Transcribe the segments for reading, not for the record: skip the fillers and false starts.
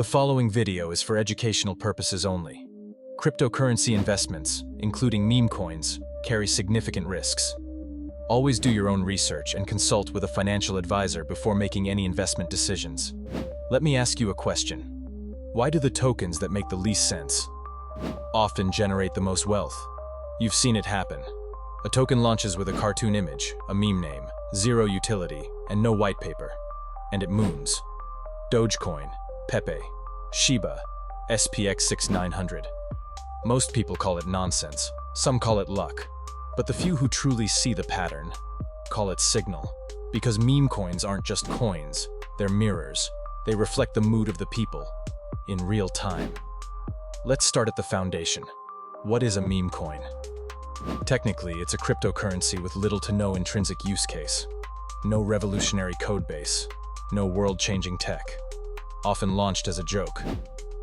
The following video is for educational purposes only. Cryptocurrency investments, including meme coins, carry significant risks. Always do your own research and consult with a financial advisor before making any investment decisions. Let me ask you a question. Why do the tokens that make the least sense often generate the most wealth? You've seen it happen. A token launches with a cartoon image, a meme name, zero utility, and no white paper. And it moons. Dogecoin, Pepe, Shiba, SPX6900. Most people call it nonsense, some call it luck, but the few who truly see the pattern call it signal. Because meme coins aren't just coins, they're mirrors. They reflect the mood of the people, in real time. Let's start at the foundation. What is a meme coin? Technically, it's a cryptocurrency with little to no intrinsic use case. No revolutionary code base, no world-changing tech. Often launched as a joke,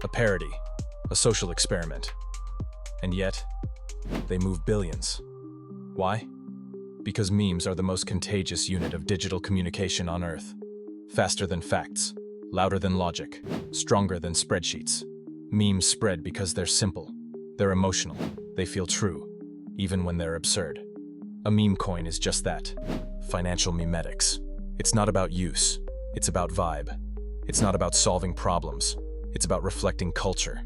a parody, a social experiment. And yet, they move billions. Why? Because memes are the most contagious unit of digital communication on Earth. Faster than facts, louder than logic, stronger than spreadsheets. Memes spread because they're simple, they're emotional, they feel true, even when they're absurd. A meme coin is just that, financial memetics. It's not about use, it's about vibe. It's not about solving problems, it's about reflecting culture.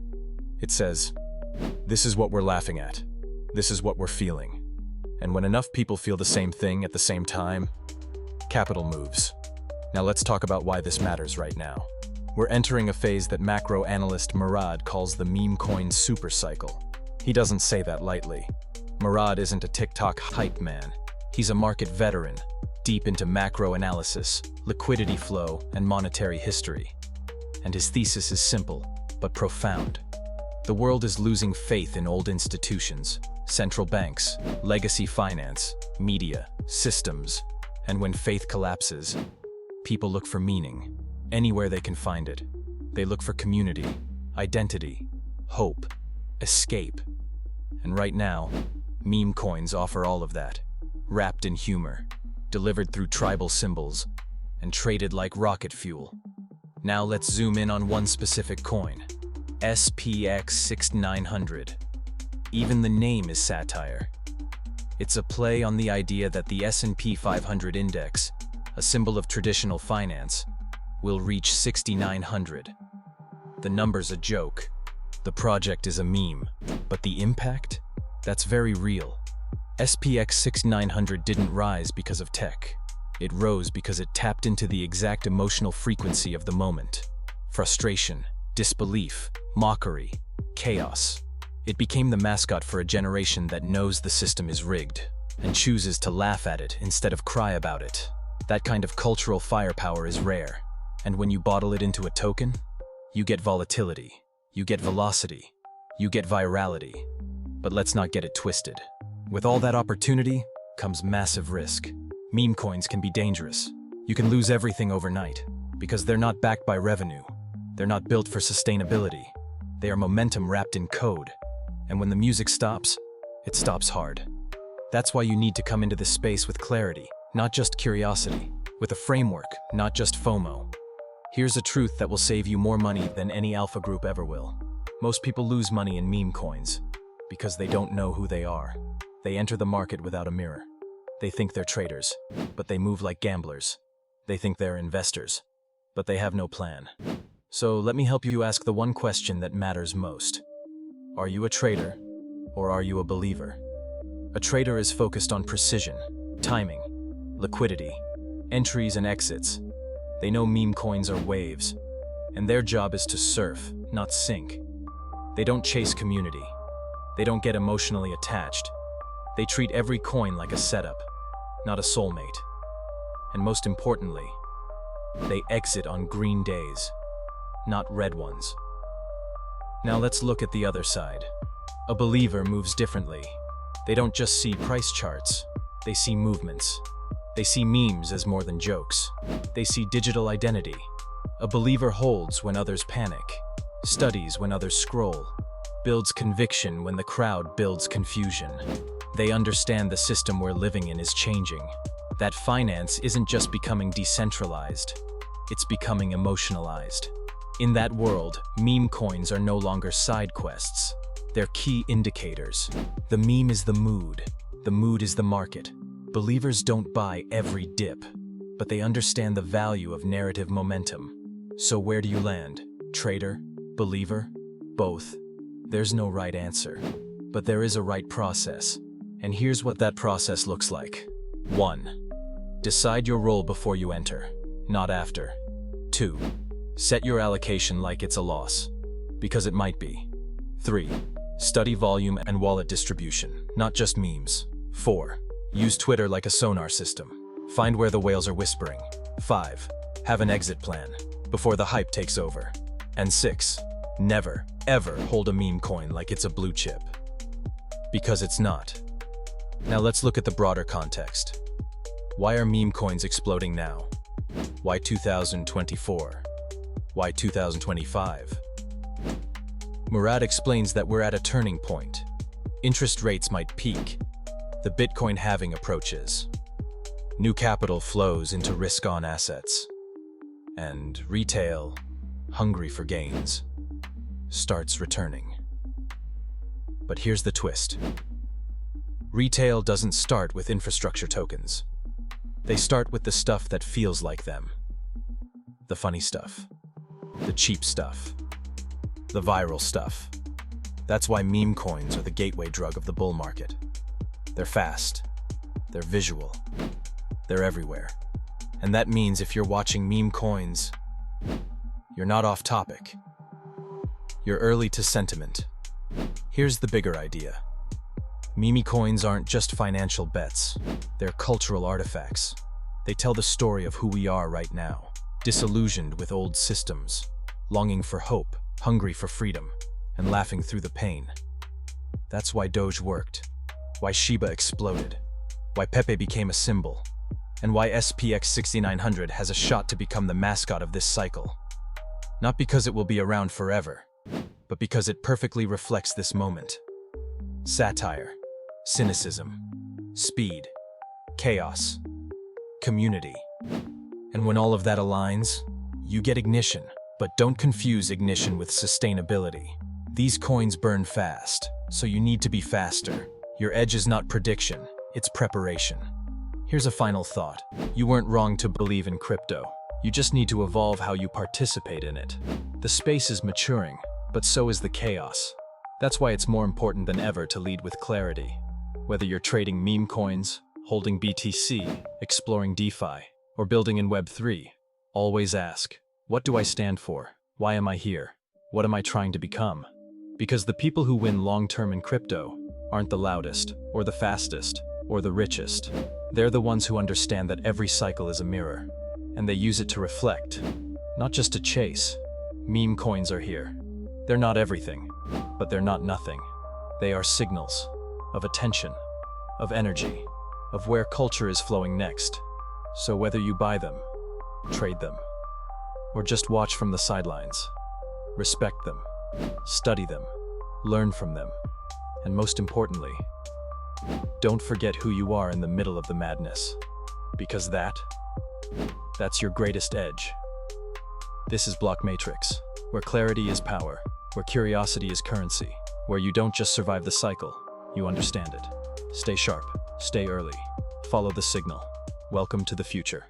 It says, this is what we're laughing at, this is what we're feeling. And when enough people feel the same thing at the same time, capital moves. Now let's talk about why this matters right now. We're entering a phase that macro analyst Murad calls the meme coin supercycle. He doesn't say that lightly. Murad isn't a TikTok hype man. He's a market veteran, deep into macro analysis, liquidity flow, and monetary history. And his thesis is simple, but profound. The world is losing faith in old institutions, central banks, legacy finance, media, systems. And when faith collapses, people look for meaning, anywhere they can find it. They look for community, identity, hope, escape. And right now, meme coins offer all of that, wrapped in humor, delivered through tribal symbols, and traded like rocket fuel. Now let's zoom in on one specific coin, SPX6900. Even the name is satire. It's a play on the idea that the S&P 500 index, a symbol of traditional finance, will reach 6,900. The number's a joke. The project is a meme. But the impact? That's very real. SPX6900 didn't rise because of tech. It rose because it tapped into the exact emotional frequency of the moment. Frustration, disbelief, mockery, chaos. It became the mascot for a generation that knows the system is rigged and chooses to laugh at it instead of cry about it. That kind of cultural firepower is rare. And when you bottle it into a token, you get volatility, you get velocity, you get virality. But let's not get it twisted. With all that opportunity comes massive risk. Meme coins can be dangerous. You can lose everything overnight because they're not backed by revenue. They're not built for sustainability. They are momentum wrapped in code. And when the music stops, it stops hard. That's why you need to come into this space with clarity, not just curiosity, with a framework, not just FOMO. Here's a truth that will save you more money than any alpha group ever will. Most people lose money in meme coins because they don't know who they are. They enter the market without a mirror. They think they're traders, but they move like gamblers. They think they're investors, but they have no plan. So let me help you ask the one question that matters most. Are you a trader, or are you a believer? A trader is focused on precision, timing, liquidity, entries and exits. They know meme coins are waves, and their job is to surf, not sink. They don't chase community. They don't get emotionally attached. They treat every coin like a setup, not a soulmate. And most importantly, they exit on green days, not red ones. Now let's look at the other side. A believer moves differently. They don't just see price charts, they see movements. They see memes as more than jokes. They see digital identity. A believer holds when others panic, studies when others scroll, builds conviction when the crowd builds confusion. They understand the system we're living in is changing, that finance isn't just becoming decentralized, it's becoming emotionalized. In that world, meme coins are no longer side quests. They're key indicators. The meme is the mood is the market. Believers don't buy every dip, but they understand the value of narrative momentum. So where do you land? Trader? Believer? Both? There's no right answer, but there is a right process. And here's what that process looks like. 1. Decide your role before you enter, not after. 2. Set your allocation like it's a loss, because it might be. 3. Study volume and wallet distribution, not just memes. 4. Use Twitter like a sonar system. Find where the whales are whispering. 5. Have an exit plan before the hype takes over. And 6. Never, ever hold a meme coin like it's a blue chip. Because it's not. Now let's look at the broader context. Why are meme coins exploding now? Why 2024? Why 2025? Murad explains that we're at a turning point. Interest rates might peak. The Bitcoin halving approaches. New capital flows into risk-on assets. And retail, hungry for gains, starts returning. But here's the twist. Retail doesn't start with infrastructure tokens. They start with the stuff that feels like them. The funny stuff. The cheap stuff. The viral stuff. That's why meme coins are the gateway drug of the bull market. They're fast. They're visual. They're everywhere. And that means if you're watching meme coins, you're not off topic. You're early to sentiment. Here's the bigger idea. Meme coins aren't just financial bets. They're cultural artifacts. They tell the story of who we are right now. Disillusioned with old systems. Longing for hope. Hungry for freedom. And laughing through the pain. That's why Doge worked. Why Shiba exploded. Why Pepe became a symbol. And why SPX6900 has a shot to become the mascot of this cycle. Not because it will be around forever, but because it perfectly reflects this moment. Satire, cynicism, speed, chaos, community. And when all of that aligns, you get ignition. But don't confuse ignition with sustainability. These coins burn fast, so you need to be faster. Your edge is not prediction, it's preparation. Here's a final thought. You weren't wrong to believe in crypto. You just need to evolve how you participate in it. The space is maturing, but so is the chaos. That's why it's more important than ever to lead with clarity. Whether you're trading meme coins, holding BTC, exploring DeFi, or building in Web3, always ask, what do I stand for? Why am I here? What am I trying to become? Because the people who win long-term in crypto aren't the loudest, or the fastest, or the richest. They're the ones who understand that every cycle is a mirror, and they use it to reflect, not just to chase. Meme coins are here. They're not everything, but they're not nothing. They are signals of attention, of energy, of where culture is flowing next. So whether you buy them, trade them, or just watch from the sidelines, respect them, study them, learn from them, and most importantly, don't forget who you are in the middle of the madness, because that's your greatest edge. This is Block Matrix, where clarity is power, where curiosity is currency, where you don't just survive the cycle, you understand it. Stay sharp, stay early, follow the signal. Welcome to the future.